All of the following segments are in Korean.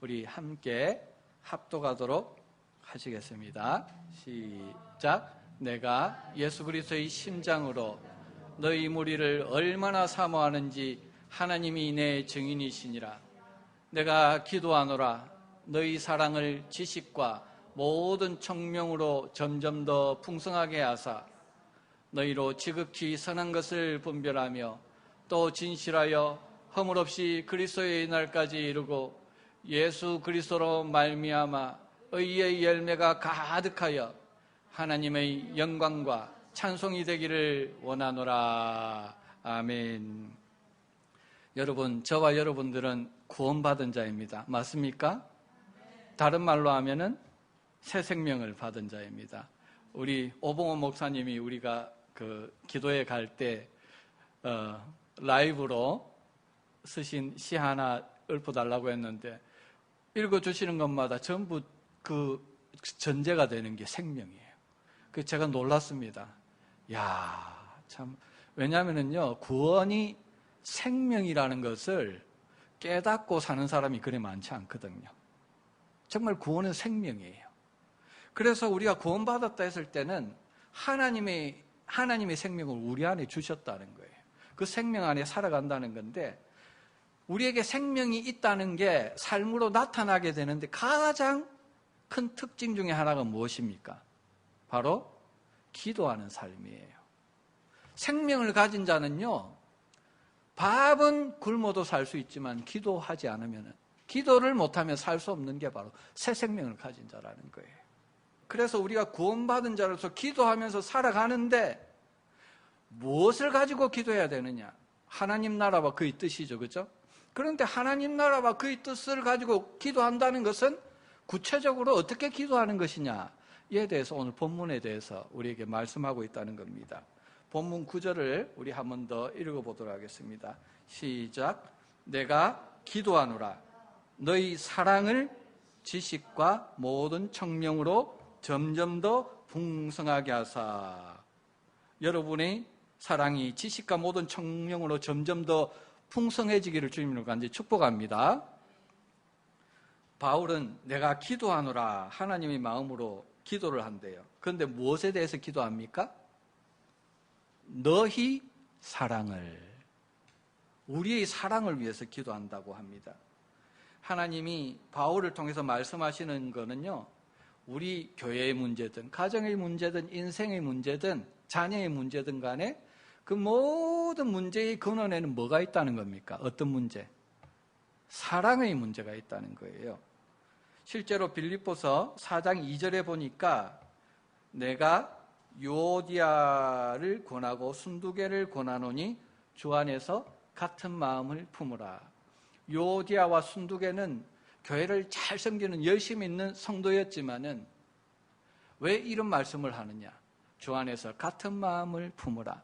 우리 함께 합독하도록 하시겠습니다. 시작. 내가 예수 그리스도의 심장으로 너희 무리를 얼마나 사모하는지 하나님이 내 증인이시니라. 내가 기도하노라. 너희 사랑을 지식과 모든 청명으로 점점 더 풍성하게 하사 너희로 지극히 선한 것을 분별하며 또 진실하여 허물 없이 그리스도의 날까지 이르고 예수 그리스도로 말미암아 의의 열매가 가득하여 하나님의 영광과 찬송이 되기를 원하노라. 아멘. 여러분, 저와 여러분들은 구원받은 자입니다. 맞습니까? 다른 말로 하면은 새 생명을 받은 자입니다. 우리 오봉원 목사님이 우리가 기도회 갈 때 라이브로 쓰신 시 하나 읊어달라고 했는데 읽어주시는 것마다 전부 그 전제가 되는 게 생명이에요. 그 제가 놀랐습니다. 야, 참. 왜냐하면요, 구원이 생명이라는 것을 깨닫고 사는 사람이 그리 많지 않거든요. 정말 구원은 생명이에요. 그래서 우리가 구원받았다 했을 때는 하나님의 생명을 우리 안에 주셨다는 거예요. 그 생명 안에 살아간다는 건데, 우리에게 생명이 있다는 게 삶으로 나타나게 되는데 가장 큰 특징 중에 하나가 무엇입니까? 바로 기도하는 삶이에요. 생명을 가진 자는요, 밥은 굶어도 살 수 있지만 기도하지 않으면, 기도를 못하면 살 수 없는 게 바로 새 생명을 가진 자라는 거예요. 그래서 우리가 구원받은 자로서 기도하면서 살아가는데 무엇을 가지고 기도해야 되느냐? 하나님 나라와 그의 뜻이죠. 그렇죠? 그런데 하나님 나라와 그의 뜻을 가지고 기도한다는 것은 구체적으로 어떻게 기도하는 것이냐에 대해서 오늘 본문에 대해서 우리에게 말씀하고 있다는 겁니다. 본문 9절을 우리 한 번 더 읽어보도록 하겠습니다. 시작. 내가 기도하노라. 너희 사랑을 지식과 모든 청명으로 점점 더 풍성하게 하사. 여러분의 사랑이 지식과 모든 청명으로 점점 더 풍성해지기를 주님으로 간절히 축복합니다. 바울은 내가 기도하노라 하나님의 마음으로 기도를 한대요. 그런데 무엇에 대해서 기도합니까? 너희 사랑을, 우리의 사랑을 위해서 기도한다고 합니다. 하나님이 바울을 통해서 말씀하시는 거는요, 우리 교회의 문제든 가정의 문제든 인생의 문제든 자녀의 문제든 간에 그 모든 문제의 근원에는 뭐가 있다는 겁니까? 어떤 문제? 사랑의 문제가 있다는 거예요. 실제로 빌립보서 4장 2절에 보니까 내가 유오디아를 권하고 순두개를 권하노니 주 안에서 같은 마음을 품으라. 유오디아와 순두개는 교회를 잘 섬기는 열심히 있는 성도였지만은 왜 이런 말씀을 하느냐? 주 안에서 같은 마음을 품으라.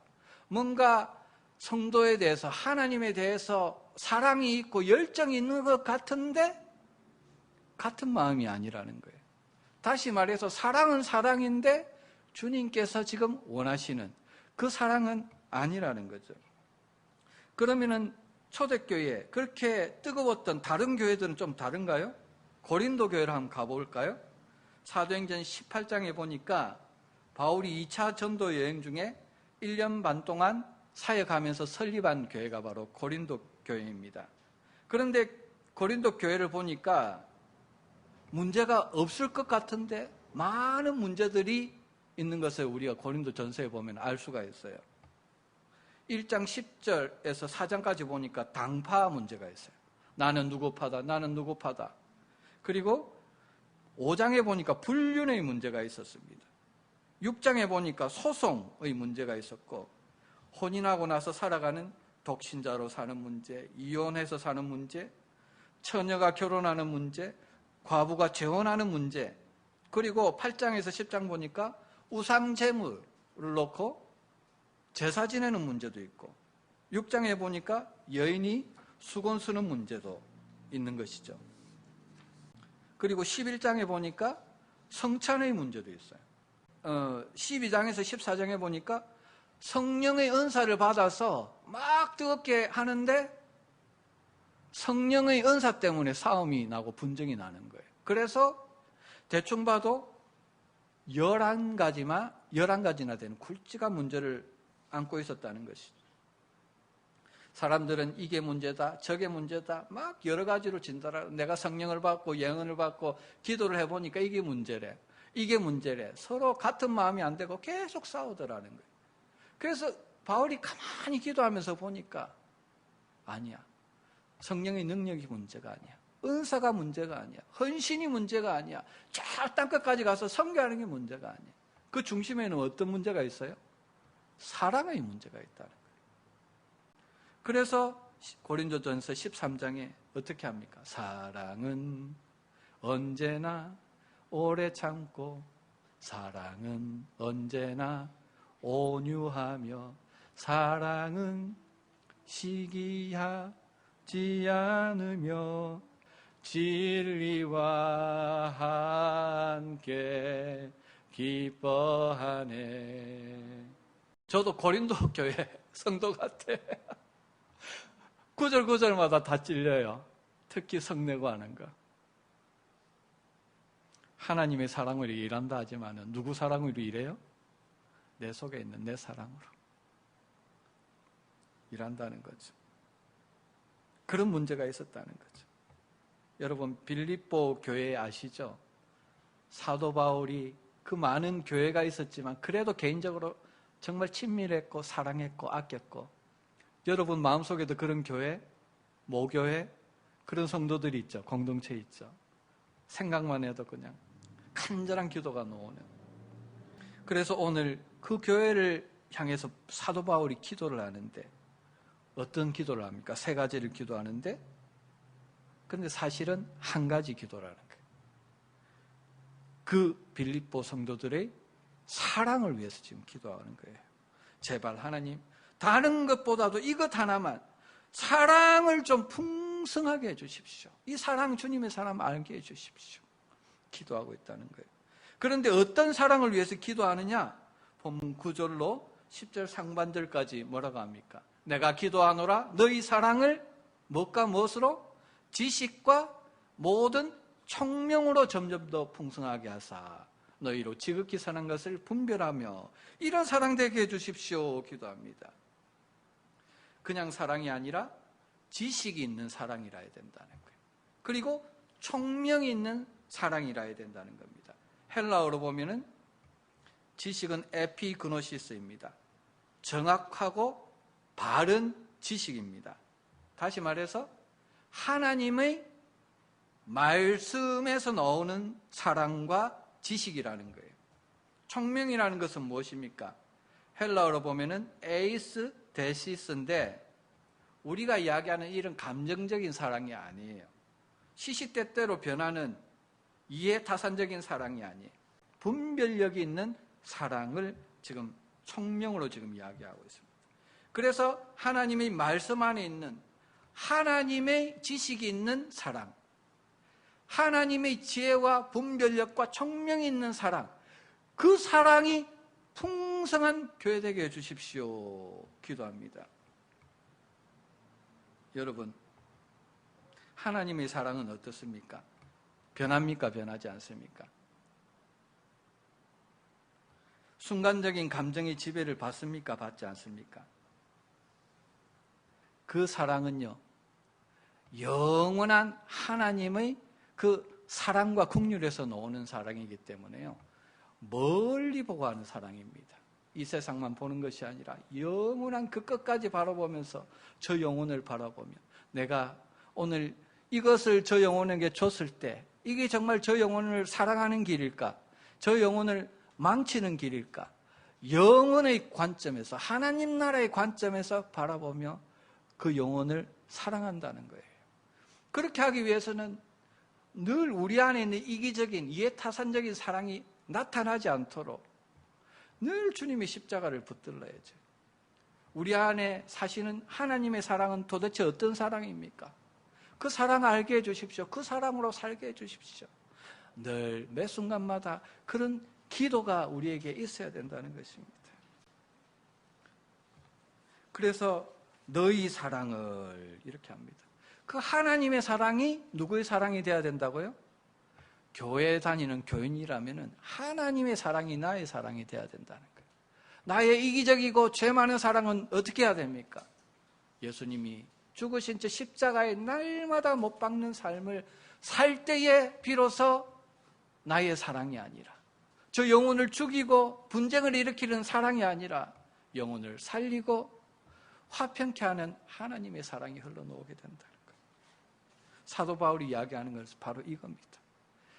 뭔가 성도에 대해서, 하나님에 대해서 사랑이 있고 열정이 있는 것 같은데 같은 마음이 아니라는 거예요. 다시 말해서 사랑은 사랑인데 주님께서 지금 원하시는 그 사랑은 아니라는 거죠. 그러면은 초대교회 그렇게 뜨거웠던 다른 교회들은 좀 다른가요? 고린도 교회를 한번 가볼까요? 사도행전 18장에 보니까 바울이 2차 전도 여행 중에 1년 반 동안 사역하면서 설립한 교회가 바로 고린도 교회입니다. 그런데 고린도 교회를 보니까 문제가 없을 것 같은데 많은 문제들이 있는 것을 우리가 고린도 전서에 보면 알 수가 있어요. 1장 10절에서 4장까지 보니까 당파 문제가 있어요. 나는 누구 파다, 나는 누구 파다. 그리고 5장에 보니까 불륜의 문제가 있었습니다. 6장에 보니까 소송의 문제가 있었고, 혼인하고 나서 살아가는 독신자로 사는 문제, 이혼해서 사는 문제, 처녀가 결혼하는 문제, 과부가 재혼하는 문제, 그리고 8장에서 10장 보니까 우상제물을 놓고 제사 지내는 문제도 있고, 6장에 보니까 여인이 수건 쓰는 문제도 있는 것이죠. 그리고 11장에 보니까 성찬의 문제도 있어요. 12장에서 14장에 보니까 성령의 은사를 받아서 막 뜨겁게 하는데 성령의 은사 때문에 싸움이 나고 분쟁이 나는 거예요. 그래서 대충 봐도 11가지나 되는 굵직한 문제를 안고 있었다는 것이죠. 사람들은 이게 문제다, 저게 문제다, 막 여러 가지로 진단하고, 내가 성령을 받고 예언을 받고 기도를 해보니까 이게 문제래, 이게 문제래. 서로 같은 마음이 안 되고 계속 싸우더라는 거예요. 그래서 바울이 가만히 기도하면서 보니까 아니야, 성령의 능력이 문제가 아니야, 은사가 문제가 아니야, 헌신이 문제가 아니야, 저 땅끝까지 가서 선교하는 게 문제가 아니야. 그 중심에는 어떤 문제가 있어요? 사랑의 문제가 있다는 거예요. 그래서 고린도전서 13장에 어떻게 합니까? 사랑은 언제나 오래 참고, 사랑은 언제나 온유하며, 사랑은 시기하지 않으며 진리와 함께 기뻐하네. 저도 고린도 교회 성도 같아. 구절구절마다 다 찔려요. 특히 성내고 하는 거. 하나님의 사랑으로 일한다 하지만 누구 사랑으로 일해요? 내 속에 있는 내 사랑으로 일한다는 거죠. 그런 문제가 있었다는 거죠. 여러분, 빌립보 교회 아시죠? 사도 바울이 그 많은 교회가 있었지만 그래도 개인적으로 정말 친밀했고 사랑했고 아꼈고, 여러분 마음속에도 그런 교회, 모교회, 그런 성도들이 있죠. 공동체 있죠. 생각만 해도 그냥 간절한 기도가 나오는. 그래서 오늘 그 교회를 향해서 사도 바울이 기도를 하는데, 어떤 기도를 합니까? 3가지를 기도하는데, 근데 사실은 한 가지 기도라는 거예요. 그 빌립보 성도들의 사랑을 위해서 지금 기도하는 거예요. 제발 하나님, 다른 것보다도 이것 하나만, 사랑을 좀 풍성하게 해주십시오. 이 사랑, 주님의 사랑 알게 해주십시오. 기도하고 있다는 거예요. 그런데 어떤 사랑을 위해서 기도하느냐? 본문 9절로 10절 상반절까지 뭐라고 합니까? 내가 기도하노라 너희 사랑을 무엇과 무엇으로? 지식과 모든 총명으로 점점 더 풍성하게 하사 너희로 지극히 사는 것을 분별하며 이런 사랑 되게 해주십시오. 기도합니다. 그냥 사랑이 아니라 지식이 있는 사랑이라 해야 된다는 거예요. 그리고 총명이 있는 사랑이라 해야 된다는 겁니다. 헬라어로 보면은 지식은 에피그노시스입니다. 정확하고 바른 지식입니다. 다시 말해서 하나님의 말씀에서 나오는 사랑과 지식이라는 거예요. 총명이라는 것은 무엇입니까? 헬라어로 보면은 에이스 데시스인데, 우리가 이야기하는 이런 감정적인 사랑이 아니에요. 시시때때로 변하는 이해타산적인 사랑이 아니에요. 분별력이 있는 사랑을 지금 총명으로 지금 이야기하고 있습니다. 그래서 하나님의 말씀 안에 있는 하나님의 지식이 있는 사랑, 하나님의 지혜와 분별력과 총명이 있는 사랑, 그 사랑이 풍성한 교회 되게 해주십시오. 기도합니다. 여러분, 하나님의 사랑은 어떻습니까? 변합니까? 변하지 않습니까? 순간적인 감정의 지배를 받습니까? 받지 않습니까? 그 사랑은요, 영원한 하나님의 그 사랑과 긍휼에서 나오는 사랑이기 때문에요, 멀리 보고 하는 사랑입니다. 이 세상만 보는 것이 아니라 영원한 그 끝까지 바라보면서 저 영혼을 바라보며, 내가 오늘 이것을 저 영혼에게 줬을 때 이게 정말 저 영혼을 사랑하는 길일까? 저 영혼을 망치는 길일까? 영혼의 관점에서, 하나님 나라의 관점에서 바라보며 그 영혼을 사랑한다는 거예요. 그렇게 하기 위해서는 늘 우리 안에 있는 이기적인 이해타산적인 사랑이 나타나지 않도록 늘 주님의 십자가를 붙들어야죠. 우리 안에 사시는 하나님의 사랑은 도대체 어떤 사랑입니까? 그 사랑 알게 해주십시오. 그 사랑으로 살게 해주십시오. 늘 매 순간마다 그런 기도가 우리에게 있어야 된다는 것입니다. 그래서 너희 사랑을 이렇게 합니다. 그 하나님의 사랑이 누구의 사랑이 돼야 된다고요? 교회 다니는 교인이라면 하나님의 사랑이 나의 사랑이 돼야 된다는 거예요. 나의 이기적이고 죄 많은 사랑은 어떻게 해야 됩니까? 예수님이 죽으신 저 십자가에 날마다 못 박는 삶을 살 때에 비로소 나의 사랑이 아니라, 저 영혼을 죽이고 분쟁을 일으키는 사랑이 아니라 영혼을 살리고 화평케 하는 하나님의 사랑이 흘러나오게 된다는 거예요. 사도 바울이 이야기하는 것은 바로 이겁니다.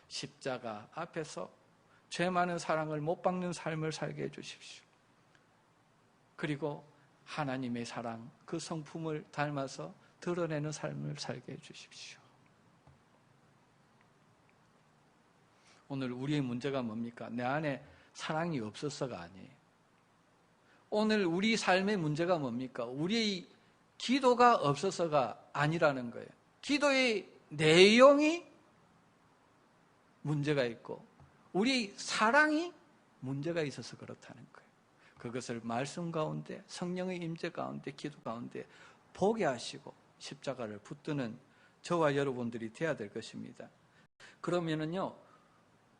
십자가 앞에서 죄 많은 사랑을 못 박는 삶을 살게 해주십시오. 그리고 하나님의 사랑, 그 성품을 닮아서 드러내는 삶을 살게 해주십시오. 오늘 우리의 문제가 뭡니까? 내 안에 사랑이 없어서가 아니에요. 오늘 우리 삶의 문제가 뭡니까? 우리의 기도가 없어서가 아니라는 거예요. 기도의 내용이 문제가 있고 우리 사랑이 문제가 있어서 그렇다는 거예요. 그것을 말씀 가운데, 성령의 임재 가운데, 기도 가운데 보게 하시고 십자가를 붙드는 저와 여러분들이 돼야 될 것입니다. 그러면은요,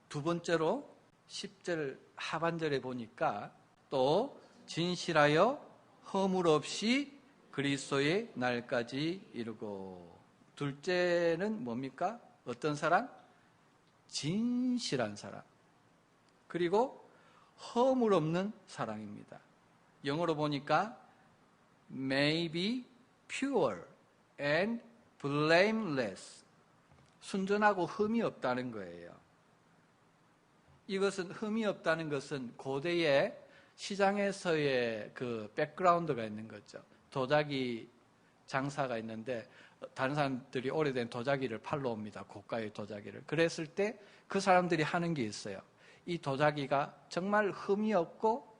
두 번째로 10절 하반절에 보니까 또 진실하여 허물 없이 그리스도의 날까지 이루고, 둘째는 뭡니까? 어떤 사랑? 진실한 사랑. 그리고 허물 없는 사랑입니다. 영어로 보니까 may be pure and blameless. 순전하고 흠이 없다는 거예요. 이것은 흠이 없다는 것은 고대의 시장에서의 그 백그라운드가 있는 거죠. 도자기 장사가 있는데 다른 사람들이 오래된 도자기를 팔러 옵니다. 고가의 도자기를. 그랬을 때 그 사람들이 하는 게 있어요. 이 도자기가 정말 흠이 없고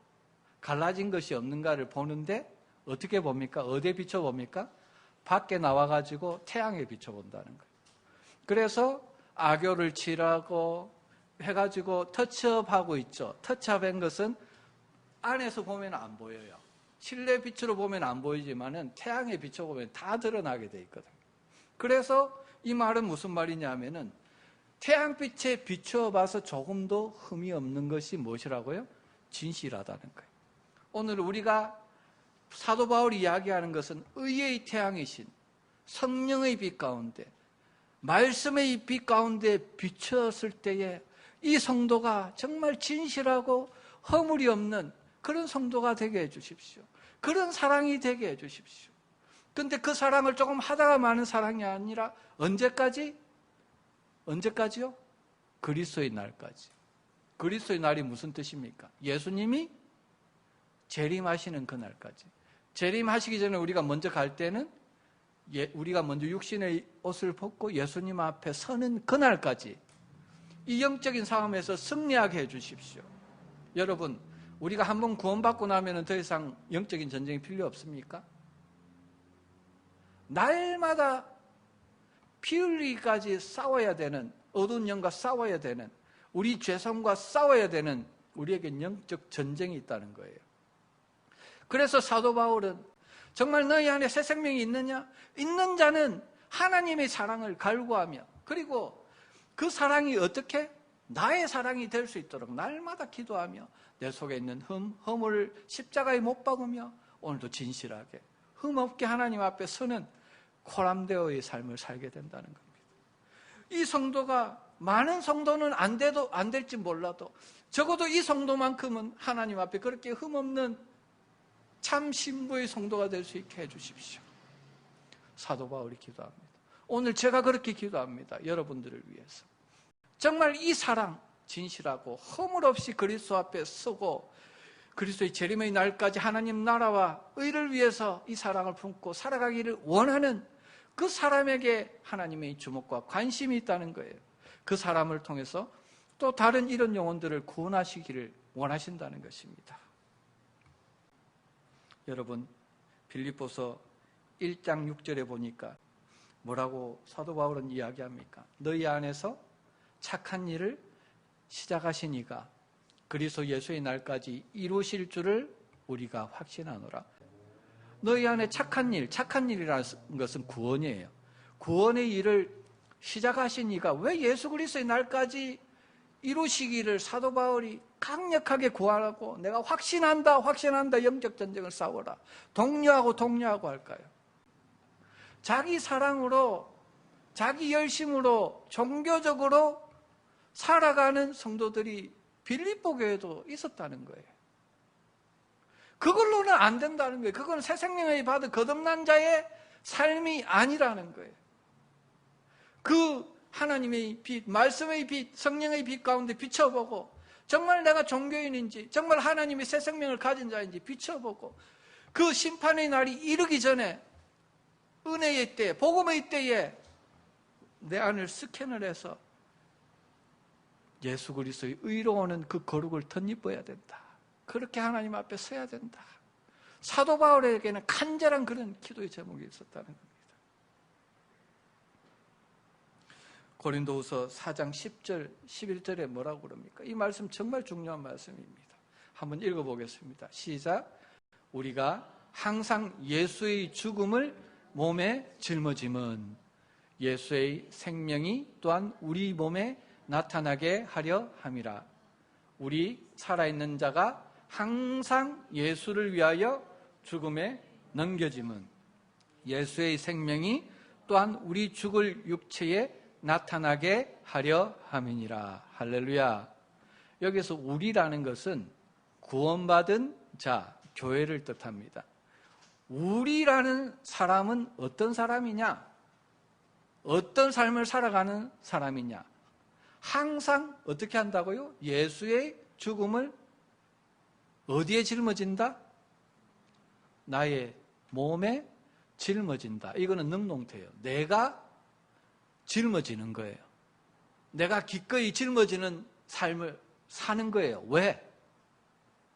갈라진 것이 없는가를 보는데 어떻게 봅니까? 어디에 비춰봅니까? 밖에 나와가지고 태양에 비춰본다는 거예요. 그래서 악교를 칠하고 해가지고 터치업하고 있죠. 터치업한 것은 안에서 보면 안 보여요. 실내 빛으로 보면 안 보이지만은 태양에 비춰보면 다 드러나게 돼 있거든요. 그래서 이 말은 무슨 말이냐면은 태양빛에 비춰봐서 조금도 흠이 없는 것이 무엇이라고요? 진실하다는 거예요. 오늘 우리가 사도 바울이 이야기하는 것은 의의 태양이신 성령의 빛 가운데, 말씀의 빛 가운데 비쳤을 때에 이 성도가 정말 진실하고 허물이 없는 그런 성도가 되게 해주십시오. 그런 사랑이 되게 해주십시오. 그런데 그 사랑을 조금 하다가 마는 사랑이 아니라 언제까지? 언제까지요? 그리스도의 날까지. 그리스도의 날이 무슨 뜻입니까? 예수님이 재림하시는 그 날까지. 재림하시기 전에 우리가 먼저 갈 때는 우리가 먼저 육신의 옷을 벗고 예수님 앞에 서는 그 날까지 이 영적인 싸움에서 승리하게 해주십시오. 여러분, 우리가 한번 구원받고 나면 더 이상 영적인 전쟁이 필요 없습니까? 날마다 피 흘리기까지 싸워야 되는, 어두운 영과 싸워야 되는, 우리 죄성과 싸워야 되는 우리에겐 영적 전쟁이 있다는 거예요. 그래서 사도 바울은 정말 너희 안에 새 생명이 있느냐? 있는 자는 하나님의 사랑을 갈구하며, 그리고 그 사랑이 어떻게? 나의 사랑이 될 수 있도록 날마다 기도하며 내 속에 있는 흠을 십자가에 못 박으며 오늘도 진실하게 흠없게 하나님 앞에 서는 코람데오의 삶을 살게 된다는 겁니다. 이 성도가, 많은 성도는 안 될지 몰라도 적어도 이 성도만큼은 하나님 앞에 그렇게 흠없는 참 신부의 성도가 될 수 있게 해주십시오. 사도 바울이 기도합니다. 오늘 제가 그렇게 기도합니다. 여러분들을 위해서. 정말 이 사랑, 진실하고 허물 없이 그리스도 앞에 서고 그리스도의 재림의 날까지 하나님 나라와 의를 위해서 이 사랑을 품고 살아가기를 원하는 그 사람에게 하나님의 주목과 관심이 있다는 거예요. 그 사람을 통해서 또 다른 이런 영혼들을 구원하시기를 원하신다는 것입니다. 여러분, 빌립보서 1장 6절에 보니까 뭐라고 사도 바울은 이야기합니까? 너희 안에서 착한 일을 시작하신 이가 그리스도 예수의 날까지 이루실 줄을 우리가 확신하노라. 너희 안에 착한 일이라는 것은 구원이에요. 구원의 일을 시작하신 이가 왜 예수 그리스도의 날까지 이루시기를 사도 바울이 강력하게 구하라고 내가 확신한다 영적 전쟁을 싸워라 독려하고 할까요? 자기 사랑으로 자기 열심으로 종교적으로 살아가는 성도들이 빌립보 교회도 있었다는 거예요. 그걸로는 안 된다는 거예요. 그건 새 생명을 받은 거듭난 자의 삶이 아니라는 거예요. 그 하나님의 빛, 말씀의 빛, 성령의 빛 가운데 비춰보고 정말 내가 종교인인지 정말 하나님의 새 생명을 가진 자인지 비춰보고 그 심판의 날이 이르기 전에 은혜의 때, 복음의 때에 내 안을 스캔을 해서 예수 그리스도의 의로우는 그 거룩을 덧입어야 된다. 그렇게 하나님 앞에 서야 된다. 사도 바울에게는 간절한 그런 기도의 제목이 있었다는 겁니다. 고린도후서 4장 10절, 11절에 뭐라고 그럽니까? 이 말씀 정말 중요한 말씀입니다. 한번 읽어보겠습니다. 시작. 우리가 항상 예수의 죽음을 몸에 짊어짐은 예수의 생명이 또한 우리 몸에 나타나게 하려 함이라. 우리 살아있는 자가 항상 예수를 위하여 죽음에 넘겨짐은 예수의 생명이 또한 우리 죽을 육체에 나타나게 하려 함이니라. 할렐루야. 여기서 우리라는 것은 구원받은 자, 교회를 뜻합니다. 우리라는 사람은 어떤 사람이냐? 어떤 삶을 살아가는 사람이냐? 항상 어떻게 한다고요? 예수의 죽음을 어디에 짊어진다? 나의 몸에 짊어진다. 이거는 능동태예요. 내가 짊어지는 거예요. 내가 기꺼이 짊어지는 삶을 사는 거예요. 왜?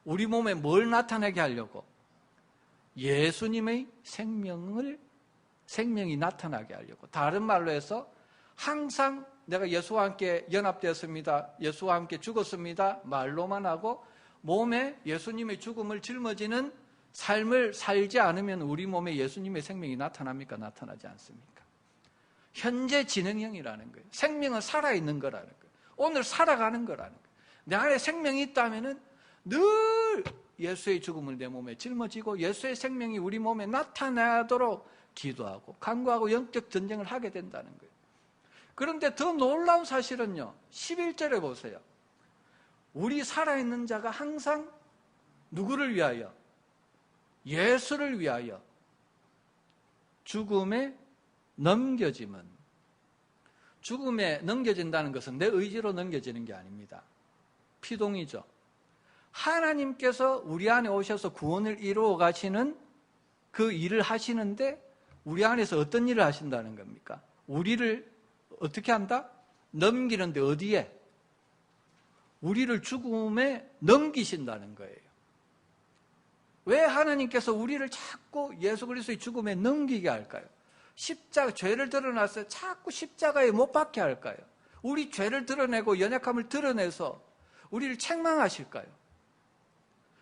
우리 몸에 뭘 나타내게 하려고? 예수님의 생명이 나타나게 하려고. 다른 말로 해서 항상 내가 예수와 함께 연합되었습니다. 예수와 함께 죽었습니다. 말로만 하고 몸에 예수님의 죽음을 짊어지는 삶을 살지 않으면 우리 몸에 예수님의 생명이 나타납니까? 나타나지 않습니까? 현재 진행형이라는 거예요. 생명은 살아있는 거라는 거예요. 오늘 살아가는 거라는 거예요. 내 안에 생명이 있다면 늘 예수의 죽음을 내 몸에 짊어지고 예수의 생명이 우리 몸에 나타나도록 기도하고 간구하고 영적 전쟁을 하게 된다는 거예요. 그런데 더 놀라운 사실은요, 11절에 보세요. 우리 살아있는 자가 항상 누구를 위하여? 예수를 위하여 죽음에 넘겨짐은, 죽음에 넘겨진다는 것은 내 의지로 넘겨지는 게 아닙니다. 피동이죠. 하나님께서 우리 안에 오셔서 구원을 이루어 가시는 그 일을 하시는데 우리 안에서 어떤 일을 하신다는 겁니까? 우리를 어떻게 한다? 넘기는데 어디에? 우리를 죽음에 넘기신다는 거예요. 왜 하나님께서 우리를 자꾸 예수 그리스도의 죽음에 넘기게 할까요? 십자가, 죄를 드러나서 자꾸 십자가에 못 박게 할까요? 우리 죄를 드러내고 연약함을 드러내서 우리를 책망하실까요?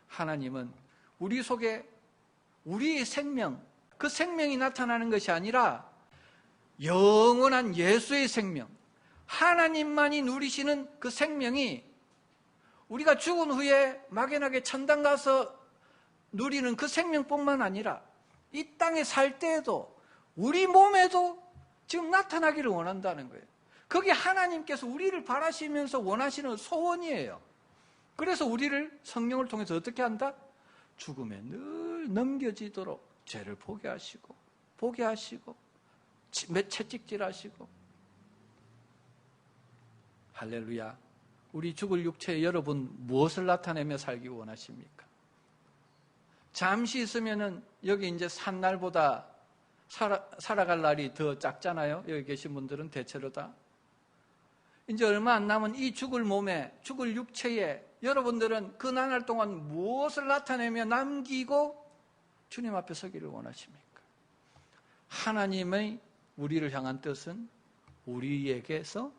하나님은 우리 속에 우리의 생명, 그 생명이 나타나는 것이 아니라 영원한 예수의 생명, 하나님만이 누리시는 그 생명이 우리가 죽은 후에 막연하게 천당 가서 누리는 그 생명뿐만 아니라 이 땅에 살 때에도 우리 몸에도 지금 나타나기를 원한다는 거예요. 그게 하나님께서 우리를 바라시면서 원하시는 소원이에요. 그래서 우리를 성령을 통해서 어떻게 한다? 죽음에 늘 넘겨지도록 죄를 포기하시고 채찍질하시고. 할렐루야. 우리 죽을 육체에 여러분 무엇을 나타내며 살기 원하십니까? 잠시 있으면은 여기 이제 산 날보다 살아갈 날이 더 작잖아요. 여기 계신 분들은 대체로 다. 이제 얼마 안 남은 이 죽을 몸에, 죽을 육체에 여러분들은 그 나날 동안 무엇을 나타내며 남기고 주님 앞에 서기를 원하십니까? 하나님의 우리를 향한 뜻은 우리에게서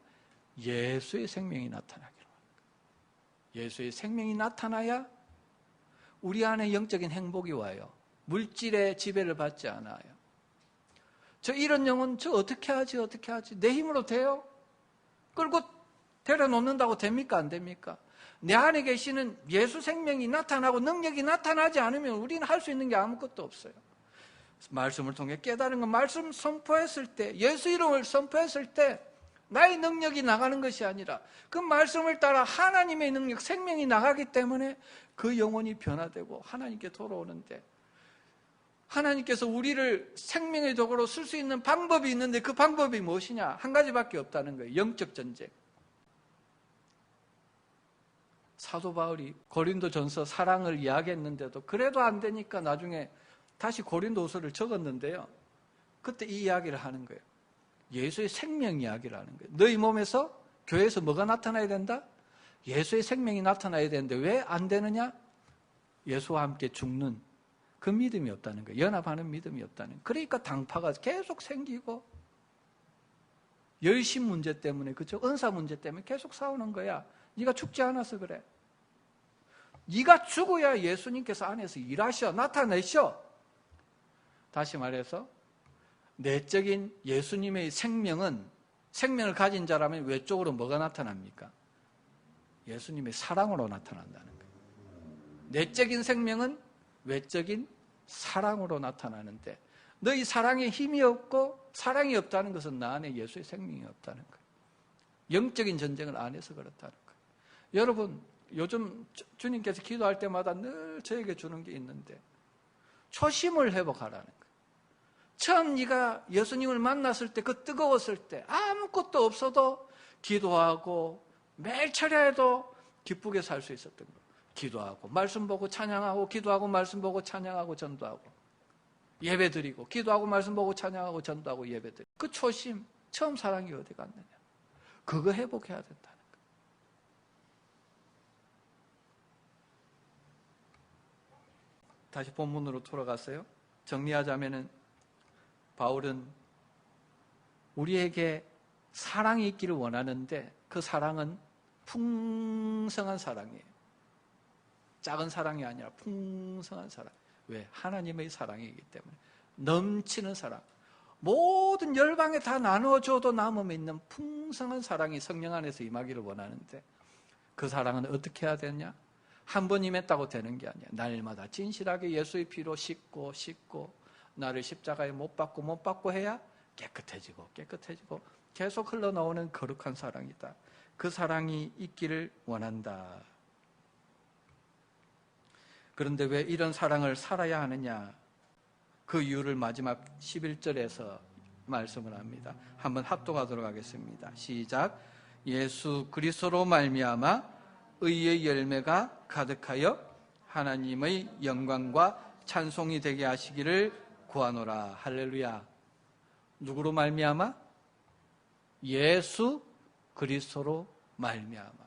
예수의 생명이 나타나기를 원합니다. 예수의 생명이 나타나야 우리 안에 영적인 행복이 와요. 물질의 지배를 받지 않아요. 저 이런 영혼 저 어떻게 하지? 내 힘으로 돼요? 끌고 데려놓는다고 됩니까? 안 됩니까? 내 안에 계시는 예수 생명이 나타나고 능력이 나타나지 않으면 우리는 할 수 있는 게 아무것도 없어요. 말씀을 통해 깨달은 건 말씀 선포했을 때, 예수 이름을 선포했을 때 나의 능력이 나가는 것이 아니라 그 말씀을 따라 하나님의 능력, 생명이 나가기 때문에 그 영혼이 변화되고 하나님께 돌아오는데, 하나님께서 우리를 생명의 도구로 쓸 수 있는 방법이 있는데 그 방법이 무엇이냐? 한 가지밖에 없다는 거예요. 영적 전쟁. 사도 바울이 고린도전서 사랑을 이야기했는데도 그래도 안 되니까 나중에 다시 고린도후서를 적었는데요. 그때 이 이야기를 하는 거예요. 예수의 생명 이야기를 하는 거예요. 너희 몸에서, 교회에서 뭐가 나타나야 된다? 예수의 생명이 나타나야 되는데 왜 안 되느냐? 예수와 함께 죽는 그 믿음이 없다는 거예요. 연합하는 믿음이 없다는 거예요. 그러니까 당파가 계속 생기고 열심 문제 때문에, 그렇죠? 은사 문제 때문에 계속 싸우는 거야. 네가 죽지 않아서 그래. 네가 죽어야 예수님께서 안에서 일하셔, 나타내셔. 다시 말해서 내적인 예수님의 생명을 가진 자라면 외적으로 뭐가 나타납니까? 예수님의 사랑으로 나타난다는 거예요. 내적인 생명은 외적인 사랑으로 나타나는데, 너희 사랑에 힘이 없고 사랑이 없다는 것은 나 안에 예수의 생명이 없다는 거예요. 영적인 전쟁을 안 해서 그렇다는 거예요. 여러분, 요즘 주님께서 기도할 때마다 늘 저에게 주는 게 있는데, 초심을 회복하라는 거예요. 처음 네가 예수님을 만났을 때, 그 뜨거웠을 때 아무것도 없어도 기도하고 매일 철야에도 기쁘게 살 수 있었던 거예요. 기도하고 말씀 보고 찬양하고, 기도하고 말씀 보고 찬양하고 전도하고, 예배드리고 기도하고 말씀 보고 찬양하고 전도하고 예배드리고, 그 초심, 처음 사랑이 어디 갔느냐? 그거 회복해야 된다는 거예요. 다시 본문으로 돌아갔어요. 정리하자면은 바울은 우리에게 사랑이 있기를 원하는데 그 사랑은 풍성한 사랑이에요. 작은 사랑이 아니라 풍성한 사랑. 왜? 하나님의 사랑이기 때문에. 넘치는 사랑. 모든 열방에 다 나눠줘도 남음에 있는 풍성한 사랑이 성령 안에서 임하기를 원하는데, 그 사랑은 어떻게 해야 되냐? 한 번 임했다고 되는 게 아니야. 날마다 진실하게 예수의 피로 씻고 나를 십자가에 못 박고 해야 깨끗해지고 계속 흘러나오는 거룩한 사랑이다. 그 사랑이 있기를 원한다. 그런데 왜 이런 사랑을 살아야 하느냐? 그 이유를 마지막 11절에서 말씀을 합니다. 한번 합독하도록 하겠습니다. 시작. 예수 그리스도로 말미암아 의의 열매가 가득하여 하나님의 영광과 찬송이 되게 하시기를 구하노라. 할렐루야. 누구로 말미암아? 예수 그리스도로 말미암아.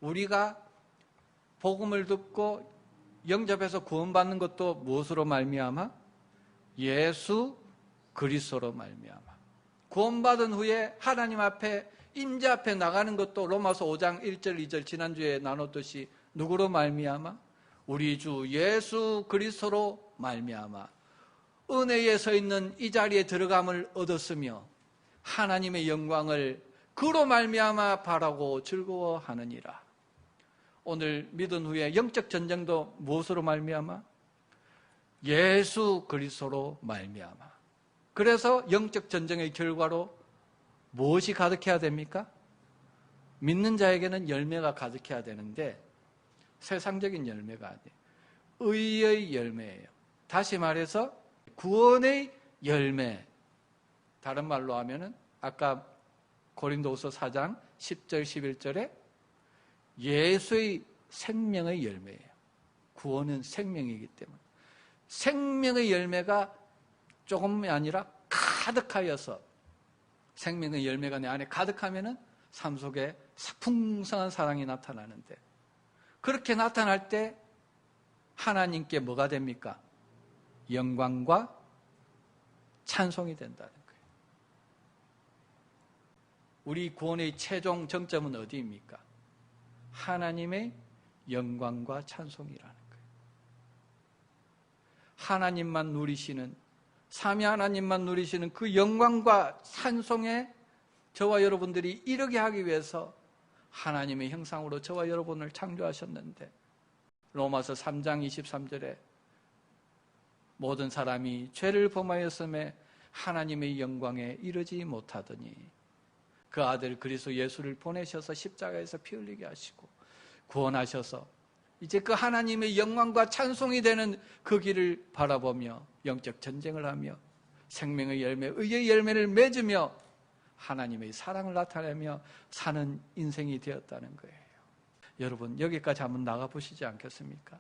우리가 복음을 듣고 영접해서 구원받는 것도 무엇으로 말미암아? 예수 그리스도로 말미암아. 구원받은 후에 하나님 앞에, 임재 앞에 나가는 것도 로마서 5장 1절 2절 지난주에 나눴듯이 누구로 말미암아? 우리 주 예수 그리스도로 말미암아 은혜에 서 있는 이 자리에 들어감을 얻었으며 하나님의 영광을 그로 말미암아 바라고 즐거워하느니라. 오늘 믿은 후에 영적 전쟁도 무엇으로 말미암아? 예수 그리스도로 말미암아. 그래서 영적 전쟁의 결과로 무엇이 가득해야 됩니까? 믿는 자에게는 열매가 가득해야 되는데 세상적인 열매가 아니에요. 의의 열매예요. 다시 말해서 구원의 열매. 다른 말로 하면은 아까 고린도후서 4장 10절 11절에 예수의 생명의 열매예요. 구원은 생명이기 때문에. 생명의 열매가 조금이 아니라 가득하여서, 생명의 열매가 내 안에 가득하면은 삶 속에 풍성한 사랑이 나타나는데, 그렇게 나타날 때 하나님께 뭐가 됩니까? 영광과 찬송이 된다는 거예요. 우리 구원의 최종 정점은 어디입니까? 하나님의 영광과 찬송이라는 거예요. 하나님만 누리시는 삼위 하나님만 누리시는 그 영광과 찬송에 저와 여러분들이 이르게 하기 위해서 하나님의 형상으로 저와 여러분을 창조하셨는데, 로마서 3장 23절에 모든 사람이 죄를 범하였음에 하나님의 영광에 이르지 못하더니 그 아들 그리스도 예수를 보내셔서 십자가에서 피 흘리게 하시고 구원하셔서 이제 그 하나님의 영광과 찬송이 되는 그 길을 바라보며 영적 전쟁을 하며 생명의 열매, 의의 열매를 맺으며 하나님의 사랑을 나타내며 사는 인생이 되었다는 거예요. 여러분, 여기까지 한번 나가보시지 않겠습니까?